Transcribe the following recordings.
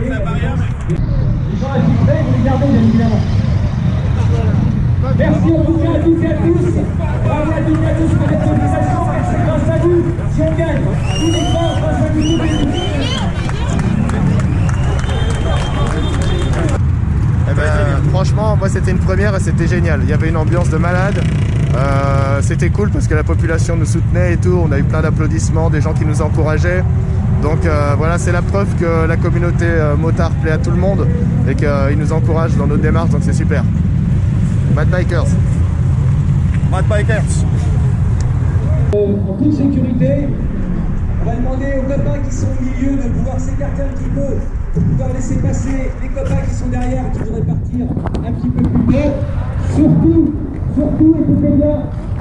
la barrière, mais... Les gens à vous les gardez bien évidemment. Merci en tout cas à toutes et à tous. Bravo à toutes et à tous pour cette mobilisation. C'est grâce à vous si on gagne. Uniquement grâce à vous tous. Eh ben, franchement, moi c'était une première et c'était génial. Il y avait une ambiance de malade. C'était cool parce que la population nous soutenait et tout. On a eu plein d'applaudissements, des gens qui nous encourageaient. Donc voilà, c'est la preuve que la communauté motard plaît à tout le monde et qu'ils nous encouragent dans notre démarche, donc c'est super. Mad Bikers. Mad Bikers. En toute sécurité, on va demander aux copains qui sont au milieu de pouvoir s'écarter un petit peu pour pouvoir laisser passer les copains qui sont derrière et qui voudraient partir un petit peu plus tôt. Surtout, écoutez bien,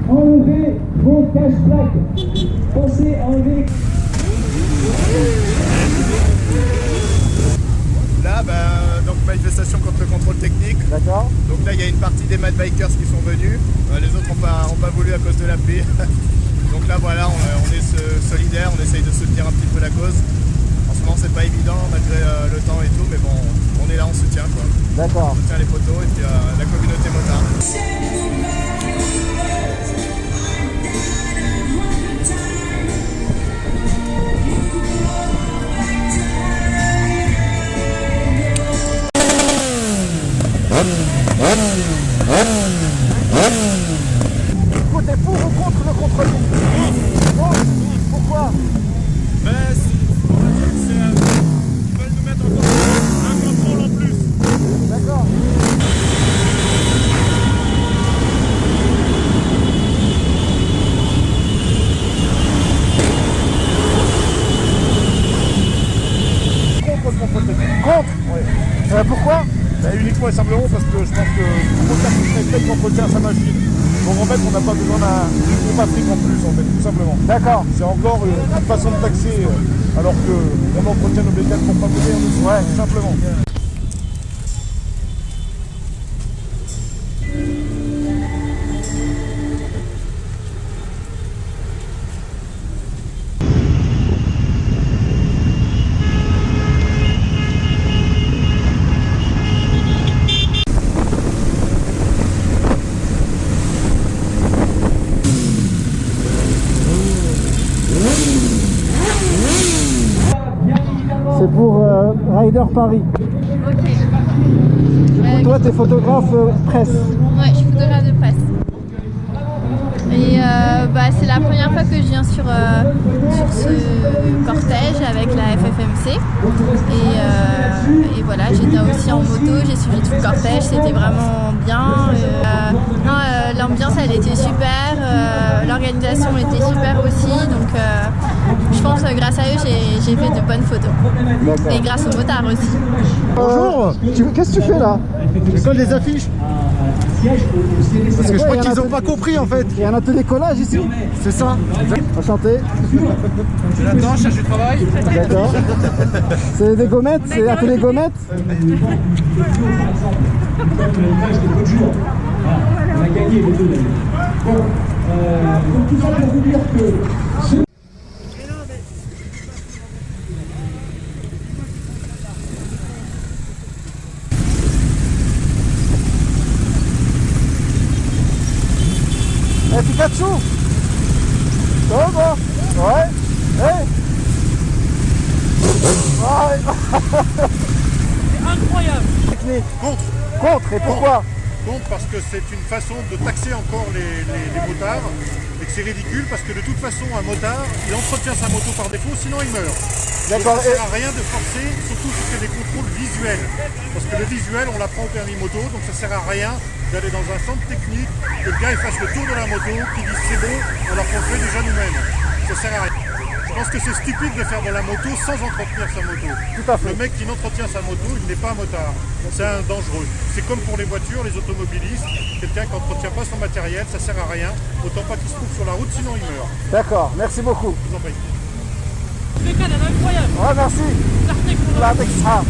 enlevez vos cache-plaques. Pensez à enlever. Là, donc manifestation contre le contrôle technique. D'accord. Donc là, il y a une partie des Mad Bikers qui sont venus. Les autres n'ont pas voulu à cause de la pluie. Donc là, voilà, on est solidaires, on essaye de soutenir un petit peu la cause. En ce moment, c'est pas évident malgré le temps et tout, mais bon, on est là, on soutient quoi. D'accord. On soutient les poteaux et puis la communauté motard. T'es pour ou contre le contrôle? Pourquoi? Ben, ils veulent nous mettre encore un contrôle en plus. D'accord. Contre le contrôle technique. Contre? Oui. Pourquoi? Ben, uniquement et simplement parce que je pense que le motard qui se respecte entretient sa machine. Donc en fait, on n'a pas besoin d'une groupe Afrique en plus, en fait, tout simplement. D'accord. C'est encore une façon de taxer, alors qu'on entretient nos bécanes pour pas mourir, ouais, tout simplement. C'est pour Rider Paris. Ok. Toi, t'es photographe presse. Ouais, je suis photographe de presse. Et c'est la première fois que je viens sur ce cortège avec la FFMC. Et voilà, j'étais aussi en moto, j'ai suivi tout le cortège, c'était vraiment bien. L'ambiance elle était super, l'organisation était super aussi. Donc je pense que grâce à eux j'ai fait de bonnes photos. Et grâce aux motards aussi. Bonjour. Qu'est-ce que tu fais là? Je colle les affiches. Parce que je crois qu'ils n'ont pas compris en fait. Il y a un atelier collage ici. C'est ça. Enchanté. J'attends, je cherche du travail. D'accord. C'est des gommettes? C'est atelier gommettes? On a gagné les deux. Bon, donc tout ça pour vous dire que... Eh, Pikachu! Ça va quoi? Ouais? Hey! Ouais! C'est incroyable. Technique. Contre. Contre, et pourquoi? Contre parce que c'est une façon de taxer encore les motards et que c'est ridicule parce que de toute façon un motard il entretient sa moto par défaut sinon il meurt. D'accord. Ça sert à rien de forcer, surtout si c'est des contrôles visuels. Parce que le visuel on l'apprend au permis moto donc ça sert à rien d'aller dans un centre technique, que le gars il fasse le tour de la moto, qu'il dise c'est bon alors qu'on le fait déjà nous-mêmes. Ça sert à rien. Je pense que c'est stupide de faire de la moto sans entretenir sa moto. Tout à fait. Le mec qui n'entretient sa moto, il n'est pas un motard. C'est un dangereux. C'est comme pour les voitures, les automobilistes. Quelqu'un qui n'entretient pas son matériel, ça sert à rien. Autant pas qu'il se trouve sur la route, sinon il meurt. D'accord, merci beaucoup. Je vous en prie. C'est quand même incroyable. Ouais, merci. L'artex A.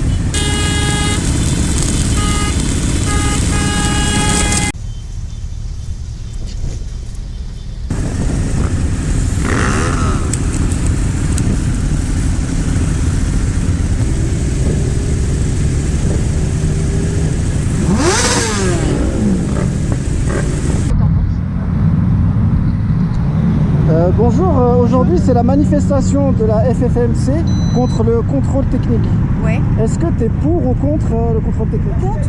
Bonjour, aujourd'hui c'est la manifestation de la FFMC contre le contrôle technique. Ouais. Est-ce que tu es pour ou contre le contrôle technique? Contre?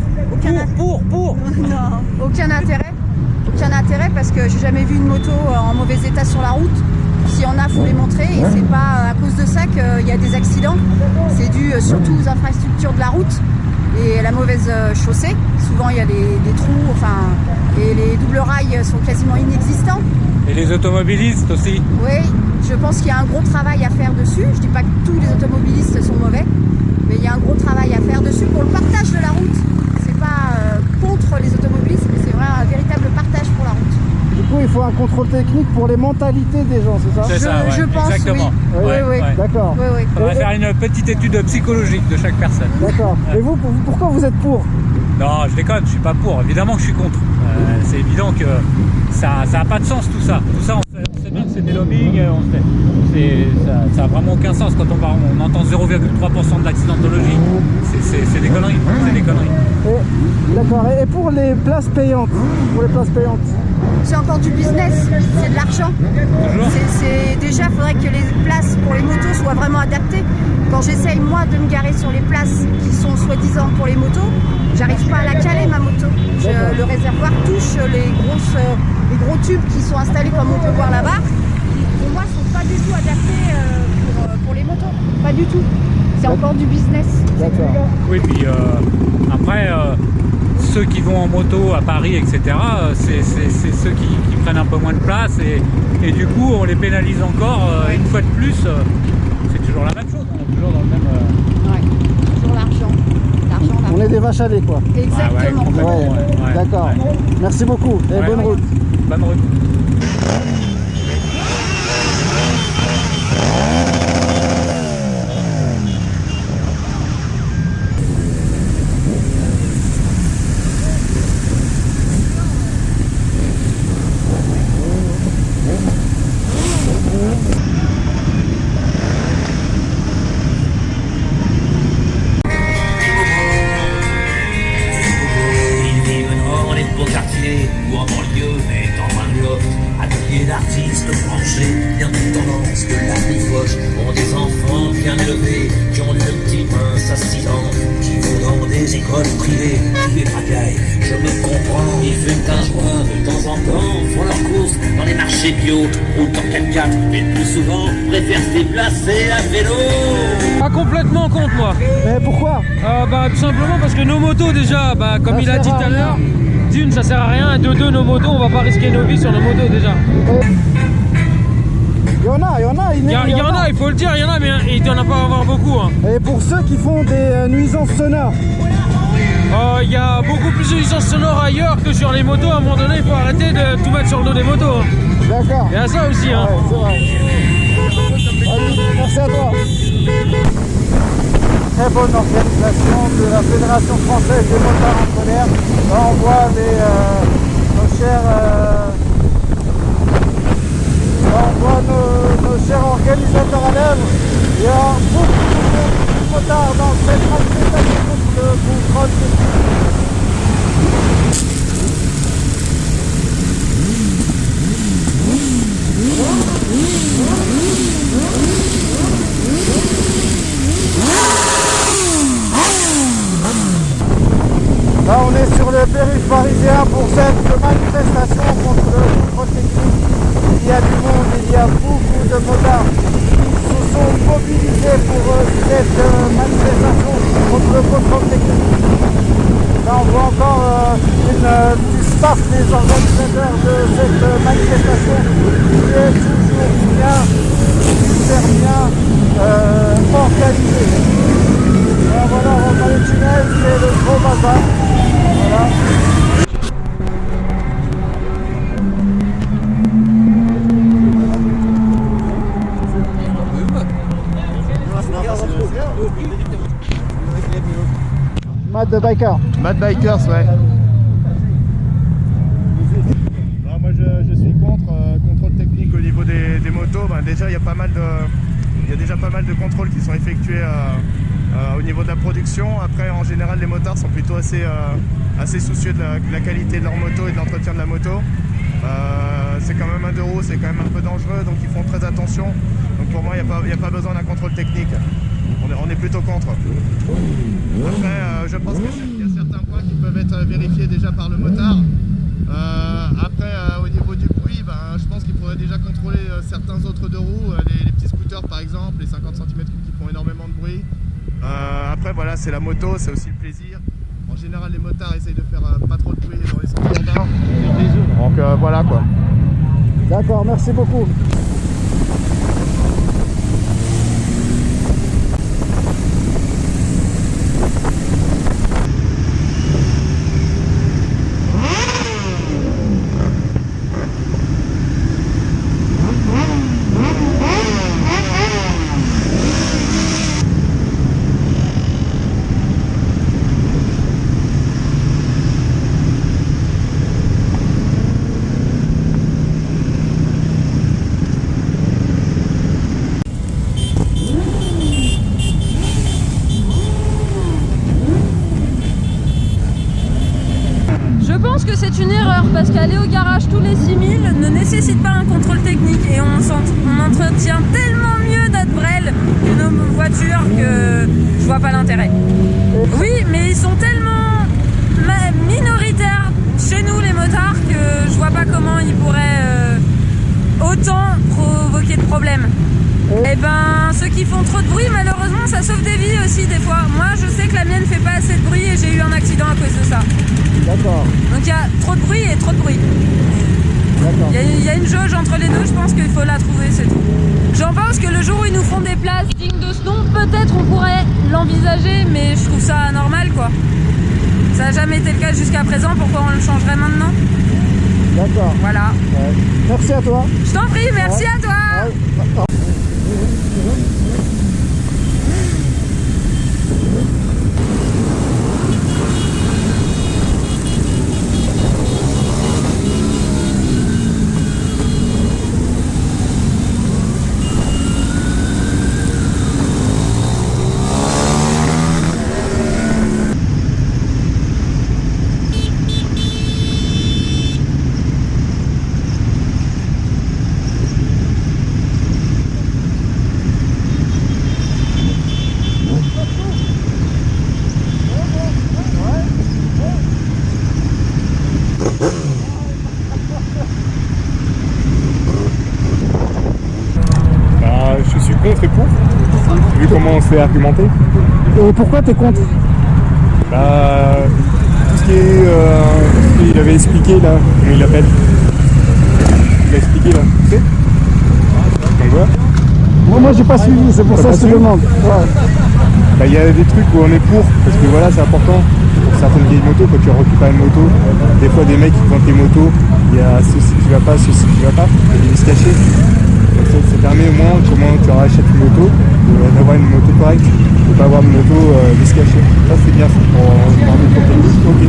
Pour. Non, aucun intérêt. Aucun intérêt parce que j'ai jamais vu une moto en mauvais état sur la route. S'il y en a, faut les montrer et c'est pas à cause de ça qu'il y a des accidents. C'est dû surtout aux infrastructures de la route et la mauvaise chaussée. Souvent il y a des trous, enfin, et les doubles rails sont quasiment inexistants. Et les automobilistes aussi. Oui, je pense qu'il y a un gros travail à faire dessus. Je dis pas que tous les automobilistes sont mauvais, mais il y a un gros travail à faire dessus pour le partage de la route. C'est pas contre les automobilistes, mais c'est vraiment un véritable partage pour la route. Du coup, il faut un contrôle technique pour les mentalités des gens, c'est ça? C'est ça, ouais, je pense, exactement. oui. Ouais, Oui. ouais. D'accord. Oui. On va faire une petite étude psychologique de chaque personne. D'accord. Et vous, pourquoi vous êtes pour? Non, je déconne, je suis pas pour. Évidemment que je suis contre. C'est évident que ça a pas de sens tout ça. Tout ça, on sait bien que c'est des lobbying. Ça a vraiment aucun sens quand on entend 0,3% de l'accidentologie. C'est des conneries. C'est des conneries. D'accord. Et pour les places payantes? C'est encore du business, c'est de l'argent. Déjà, il faudrait que les places pour les motos soient vraiment adaptées. Quand j'essaye moi de me garer sur les places qui sont soi-disant pour les motos, j'arrive pas à la caler ma moto. Le réservoir touche les gros tubes qui sont installés comme on peut voir là-bas. Pour moi, sont pas du tout adaptés pour les motos. Pas du tout. C'est encore du business. D'accord. Oui, puis après, ceux qui vont en moto à Paris, etc., c'est ceux qui prennent un peu moins de place et du coup, on les pénalise encore une fois de plus. C'est toujours la même chose, on est toujours dans le même... Ouais, toujours l'argent. On est des vaches à lait, quoi. Exactement. Ouais. D'accord. Ouais. Merci beaucoup et bonne route. Bonne route. Ou en banlieue, mais dans un loft, atelier d'artistes branchés, bien de tendance de la rivoche, ont des enfants bien élevés, qui ont le petit prince assidant, qui vont dans des écoles privées, qui les bracaillent, je me comprends, ils fument un joint de temps en temps, font leurs courses dans les marchés bio, roulent en 4x4, mais le plus souvent préfèrent se déplacer à vélo. Pas complètement contre moi. Mais pourquoi? Tout simplement parce que nos motos déjà, comme il a dit tout à l'heure, d'une ça sert à rien, et de deux nos motos, on va pas risquer nos vies sur nos motos déjà. Il y en a, il faut le dire, il y en a, mais il doit en pas avoir beaucoup. Hein. Et pour ceux qui font des nuisances sonores? Il y a beaucoup plus de nuisances sonores ailleurs que sur les motos. À un moment donné, il faut arrêter de tout mettre sur le dos des motos. Hein. D'accord. Il y a ça aussi. Hein. Ouais, c'est vrai. Allez, merci à toi. Très bonne organisation de la Fédération française des motards en colère. Là, on voit nos chers organisateurs à l'œuvre. Il y a beaucoup de motards dans cette manifestation contre le contrôle technique. Là, on est sur le périph' parisien pour cette manifestation contre le contrôle technique. Il y a du monde, il y a beaucoup de motards qui se sont mobilisés pour cette manifestation contre le contrôle technique. Là, on voit encore du staff des organisateurs de cette manifestation qui est toujours bien, super bien organisé. Voilà, on rentre dans le tunnel, c'est le gros bazar. Voilà. Mad Biker. Mad Bikers, ouais. Non, moi je suis contre contrôle technique au niveau des motos. Déjà il y a déjà pas mal de contrôles qui sont effectués au niveau de la production. Après, en général, les motards sont plutôt assez soucieux de la qualité de leur moto et de l'entretien de la moto. C'est quand même un 2 roues, c'est quand même un peu dangereux, donc ils font très attention. Donc pour moi, il n'y a pas besoin d'un contrôle technique. On est plutôt contre. Après, je pense qu'il y a certains points qui peuvent être vérifiés déjà par le motard. Après, au niveau du bruit, je pense qu'il faudrait déjà contrôler certains autres 2 roues, les petits scooters par exemple, les 50 cm3 qui font énormément de bruit. Après, voilà, c'est la moto, c'est aussi le plaisir. En général, les motards essayent de faire pas trop de bruit dans les centres urbains. Donc voilà quoi. D'accord, merci beaucoup. C'est une erreur parce qu'aller au garage tous les 6000 ne nécessite pas un contrôle technique et on entretient tellement mieux notre brel que nos voitures que je vois pas l'intérêt. Oui, mais ils sont tellement minoritaires chez nous les motards que je vois pas comment ils pourraient autant provoquer de problèmes. Et ben ceux qui font trop de bruit, malheureusement ça sauve des vies aussi des fois. Moi je sais que la mienne fait pas assez de bruit et j'ai eu un accident à cause de ça. D'accord. Donc il y a trop de bruit et trop de bruit. D'accord. Il y a une jauge entre les deux, je pense qu'il faut la trouver, c'est tout. J'en pense que le jour où ils nous font des places dignes de ce nom, peut-être on pourrait l'envisager, mais je trouve ça anormal quoi. Ça n'a jamais été le cas jusqu'à présent, pourquoi on le changerait maintenant? D'accord. Voilà. Ouais. Merci à toi. Je t'en prie, merci à toi. Ouais. Je suis contre et pour, vu comment on s'est argumenté. Et pourquoi t'es contre? Tout ce qui est... tout ce qu'il avait expliqué là, comment il l'appelle? Il a expliqué là, tu sais? On voit. Moi j'ai pas suivi, c'est pour ça que je te demande. Ouais. Il y a des trucs où on est pour, parce que voilà c'est important pour certaines vieilles motos, quand tu récupères une moto, des fois des mecs qui vendent tes motos, il y a ceci qui va pas, ceci qui va pas, il y a des vis cachés. Ça permet au moins, comment tu rachètes une moto, d'avoir une moto correcte, de ne pas avoir de moto vis cachée. Ça c'est bien, c'est pour un contrôle technique, ok.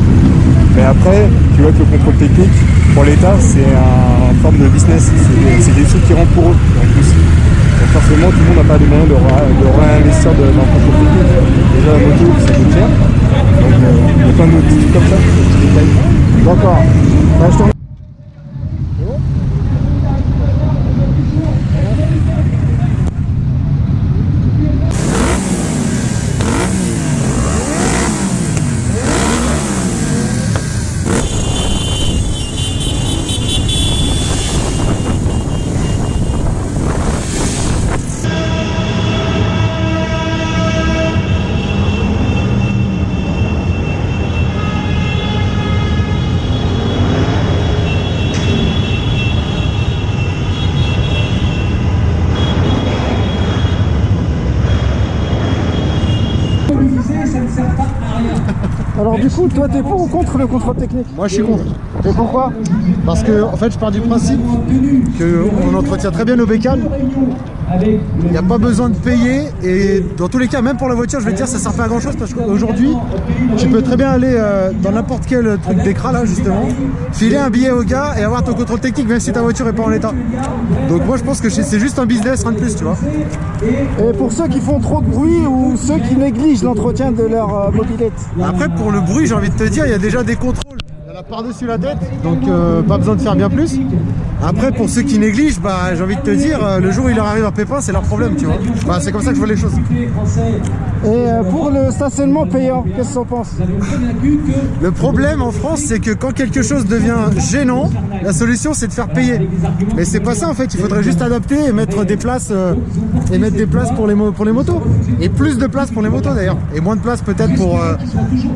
Mais après, tu vois que le contrôle technique, pour l'État, c'est une forme de business, c'est des trucs qui rentrent pour eux en plus. Donc forcément, tout le monde n'a pas les moyens de réinvestir dans le contrôle technique. Déjà la moto, ça coûte cher. Donc il y a plein de petits trucs comme ça, des petits détails. D'accord. Je t'en... Alors du coup, toi t'es pour ou contre le contrôle technique? Moi je suis contre. Et pourquoi? Parce que en fait je pars du principe qu'on entretient très bien nos bécanes. Il n'y a pas besoin de payer et dans tous les cas, même pour la voiture, je vais te dire ça sert pas à grand chose parce qu'aujourd'hui tu peux très bien aller dans n'importe quel truc d'écran là justement, filer un billet au gars et avoir ton contrôle technique même si ta voiture est pas en état. Donc moi je pense que c'est juste un business, rien de plus, tu vois. Et pour ceux qui font trop de bruit ou ceux qui négligent l'entretien de leur mobilette? Après pour le bruit, j'ai envie de te dire, il y a déjà des contrôles. Il y en a par-dessus la tête, donc pas besoin de faire bien plus. Après, pour ceux qui négligent, bah, j'ai envie de te dire, le jour où il leur arrive un pépin, c'est leur problème, tu vois. Bah, c'est comme ça que je vois les choses. Et pour le stationnement payant, qu'est-ce que t'en penses? Le problème en France, c'est que quand quelque chose devient gênant, la solution c'est de faire payer. Mais c'est pas ça en fait, il faudrait juste adapter et mettre des places, pour les motos. Et plus de places pour les motos d'ailleurs. Et moins de places peut-être pour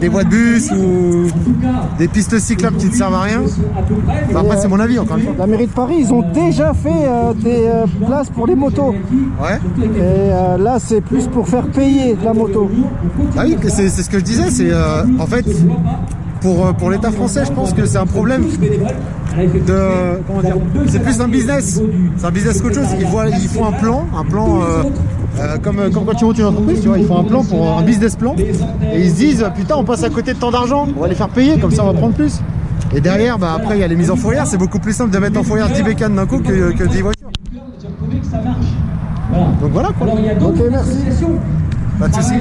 des voies de bus ou des pistes cyclables qui ne servent à rien. Enfin, après c'est mon avis encore une fois. La mairie de Paris, ils ont déjà fait des places pour les motos. Ouais. Et là, c'est plus pour faire payer la moto. Ah oui, c'est ce que je disais, c'est en fait pour l'État français, je pense que c'est un problème de, comment dire, c'est plus un business. C'est un business qu'autre chose. Ils font un plan comme quand tu montes une entreprise, tu vois, ils font un plan pour un business plan et ils se disent putain, on passe à côté de tant d'argent, on va les faire payer, comme ça on va prendre plus. Et derrière, bah, après il y a les mises en fourrière, c'est beaucoup plus simple de mettre en fourrière 10 bécanes d'un coup que 10 voitures. Donc voilà quoi. Ok, merci. Pas de soucis.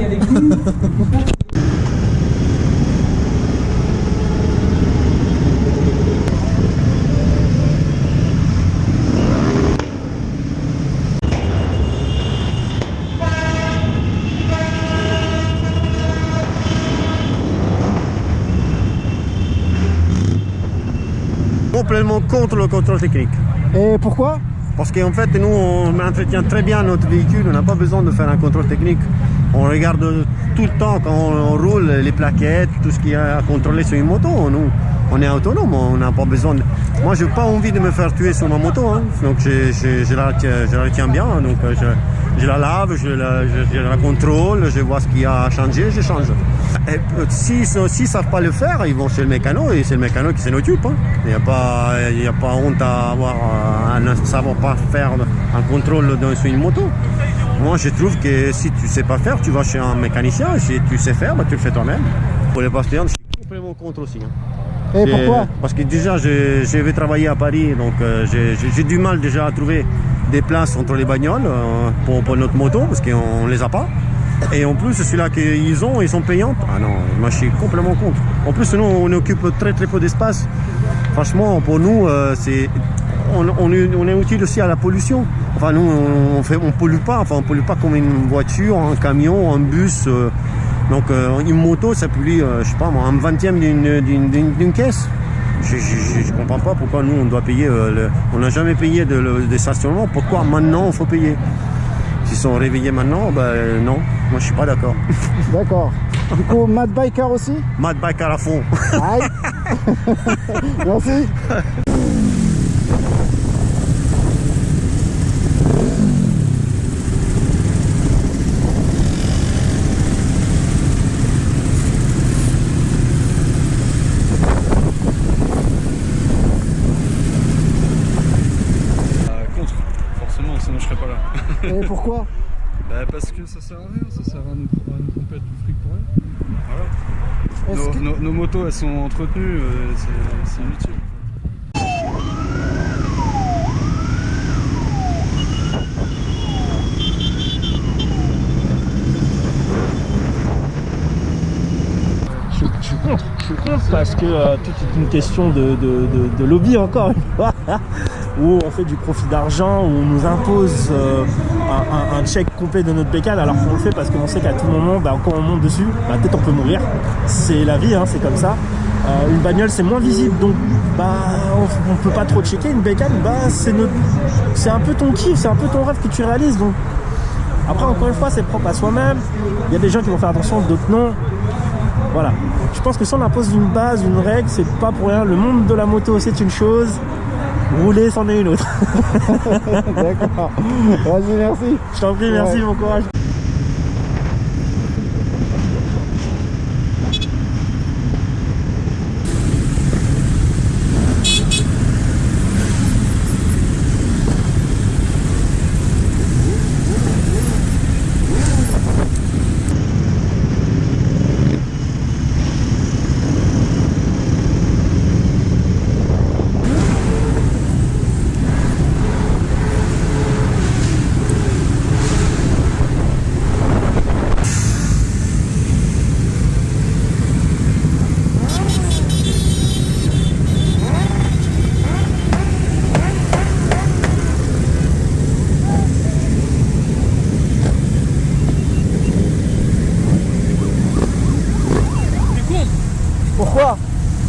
Complètement contre le contrôle technique. Et pourquoi? Parce qu'en fait, nous, on entretient très bien notre véhicule, on n'a pas besoin de faire un contrôle technique. On regarde tout le temps quand on roule les plaquettes, tout ce qu'il y a à contrôler sur une moto. Nous, on est autonome, on n'a pas besoin de... Moi, je n'ai pas envie de me faire tuer sur ma moto, hein. Donc je la retiens bien, donc je la lave, je la contrôle, je vois ce qu'il y a à changer, je change. Et s'ils ne savent pas le faire, ils vont chez le mécano et c'est le mécano qui s'en occupe. Hein. Il n'y a pas honte à avoir à ne savoir pas faire un contrôle sur une moto. Moi, je trouve que si tu ne sais pas faire, tu vas chez un mécanicien. Et si tu sais faire, bah, tu le fais toi-même. Pour les passionnés, je suis complètement contre aussi. Hein. Et pourquoi? Parce que déjà, je vais travailler à Paris, donc j'ai du mal déjà à trouver des places entre les bagnoles pour notre moto, parce qu'on ne les a pas. Et en plus, celui-là qu'ils ont, ils sont payantes. Ah non, moi je suis complètement contre. En plus, nous, on occupe très très peu d'espace. Franchement, pour nous, on est utile aussi à la pollution. Enfin, nous, on pollue pas. Enfin, on pollue pas comme une voiture, un camion, un bus. Donc, une moto, ça pollue, je sais pas moi, un 20e d'une caisse. Je comprends pas pourquoi nous, on doit payer. On n'a jamais payé des stationnements. Pourquoi maintenant, il faut payer? S'ils sont réveillés maintenant, ben non, moi je suis pas d'accord. D'accord. Du coup, Mad Biker aussi? Mad Biker à fond. Aïe. Merci. Contre, forcément, sinon je serais pas là. Et pourquoi? Parce que ça sert à rien, ça sert à nous compléter du fric pour rien. Voilà. Nos motos, elles sont entretenues, c'est inutile. Je suis contre parce que tout est une question de lobby encore une fois, où on fait du profit d'argent, où on nous impose un check complet de notre bécane alors qu'on le fait parce qu'on sait qu'à tout moment, quand on monte dessus, peut-être on peut mourir. C'est la vie, hein, c'est comme ça. Une bagnole c'est moins visible, donc on peut pas trop checker. Une bécane, c'est un peu ton kiff, c'est un peu ton rêve que tu réalises. Donc après, encore une fois, c'est propre à soi-même. Il y a des gens qui vont faire attention, d'autres non. Voilà. Je pense que si on impose une base, une règle, c'est pas pour rien. Le monde de la moto, c'est une chose. Rouler, c'en est une autre. D'accord. Vas-y, merci. Je t'en prie, merci, bon courage.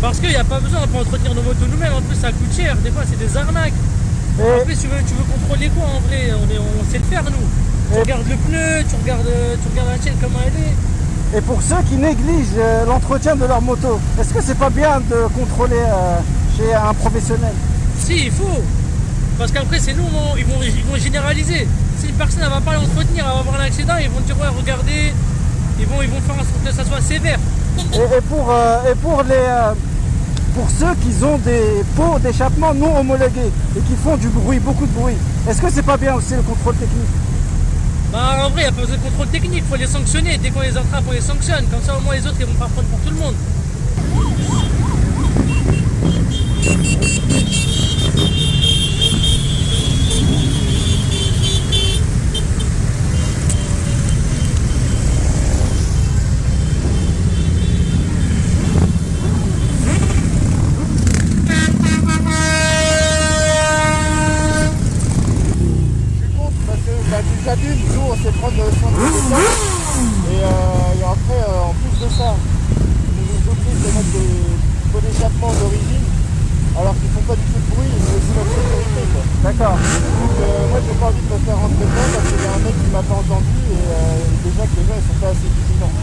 Parce qu'il n'y a pas besoin, on peut entretenir nos motos nous-mêmes, en plus ça coûte cher, des fois c'est des arnaques. En plus tu veux contrôler quoi en vrai, on sait le faire nous. Tu regardes le pneu, tu regardes la chaîne comment elle est. Et pour ceux qui négligent l'entretien de leur moto, est-ce que c'est pas bien de contrôler chez un professionnel? Si, il faut. Parce qu'après c'est nous, ils vont généraliser. Si une personne ne va pas l'entretenir, elle va avoir un accident, ils vont dire ouais regardez, ils vont faire en sorte que ça soit sévère. Et pour ceux qui ont des pots d'échappement non homologués et qui font du bruit, beaucoup de bruit, est-ce que c'est pas bien aussi le contrôle technique? Bah en vrai il n'y a pas besoin de contrôle technique, il faut les sanctionner, dès qu'on les attrape on les sanctionne, comme ça au moins les autres ils vont pas prendre pour tout le monde. Nous on sait prendre soin de ça et après en plus de ça ils nous obligent de mettre des pots d'échappement d'origine alors qu'ils font pas du tout de bruit, c'est aussi notre sécurité quoi. D'accord. Donc moi j'ai pas envie de me faire rentrer dedans parce qu'il y a un mec qui m'a pas entendu et déjà que les gens ils sont pas assez vigilants.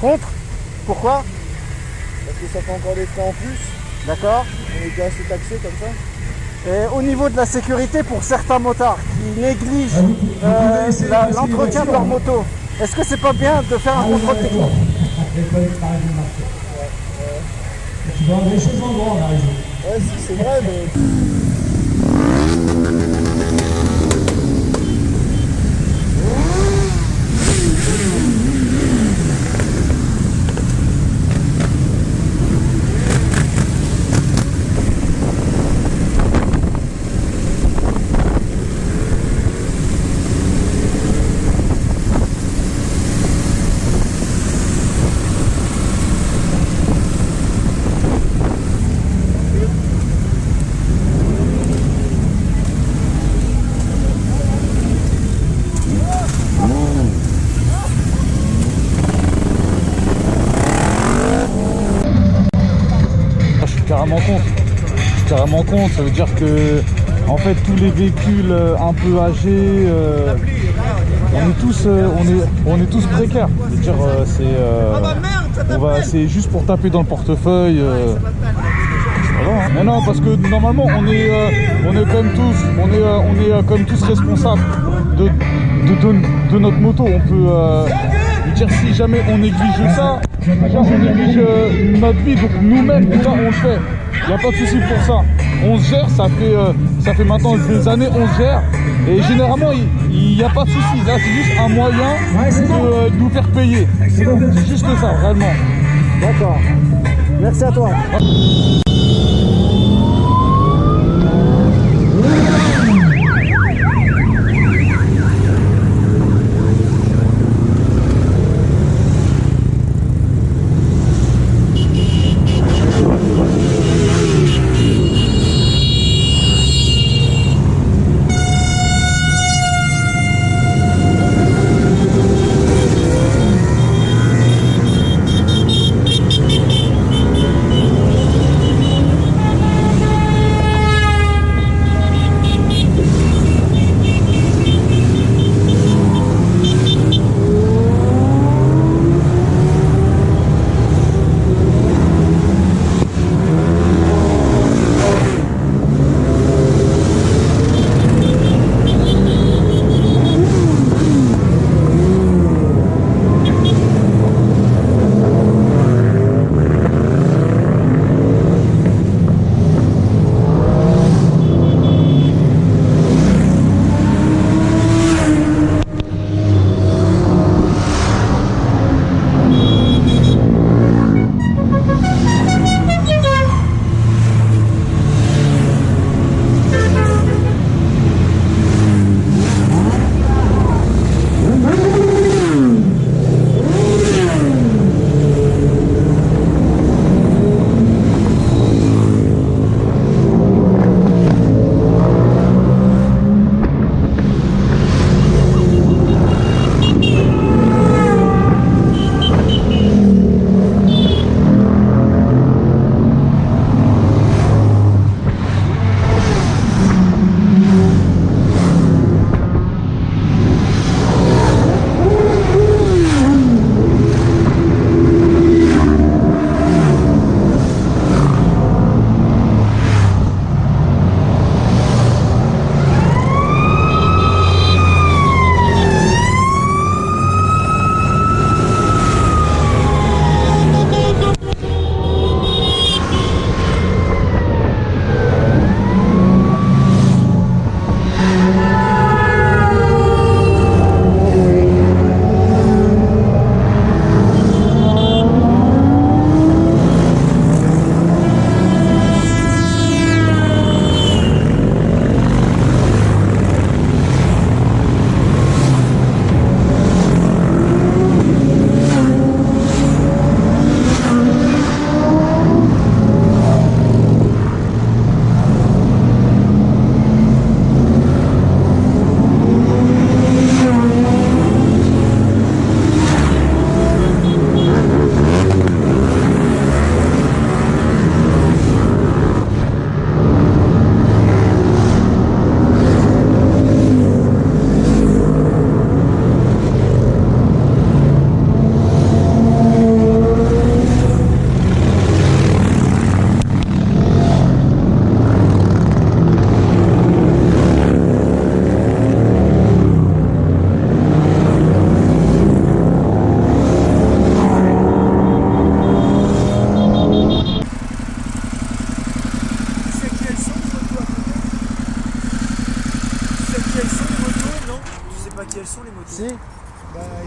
Contre? Pourquoi? Parce que ça fait encore des frais en plus. D'accord. On est déjà assez taxé comme ça. Et au niveau de la sécurité pour certains motards qui négligent l'entretien de leur moto, est-ce que c'est pas bien de faire un contrôle technique? Tu vas avoir des choses en grand, on arrive. Ouais, si, c'est vrai, mais... carrément contre, ça veut dire que en fait tous les véhicules un peu âgés, on est tous précaires. Je veux dire c'est juste pour taper dans le portefeuille. Voilà, hein. Mais non, parce que normalement on est quand même tous responsables de notre moto. On peut dire si jamais on néglige ça, on néglige notre vie, donc nous-mêmes déjà on le fait. Il n'y a pas de souci pour ça. On se gère, ça fait maintenant des années on se gère. Et généralement il n'y a pas de souci. Là c'est juste un moyen de nous faire payer. C'est juste ça, réellement. D'accord. Merci à toi.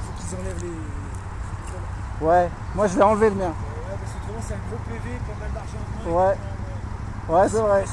faut qu'ils enlèvent les... Ouais, moi je vais enlever le mien. Ouais, parce que autrement c'est un gros PV, pas mal d'argent. Ouais, ouais c'est vrai.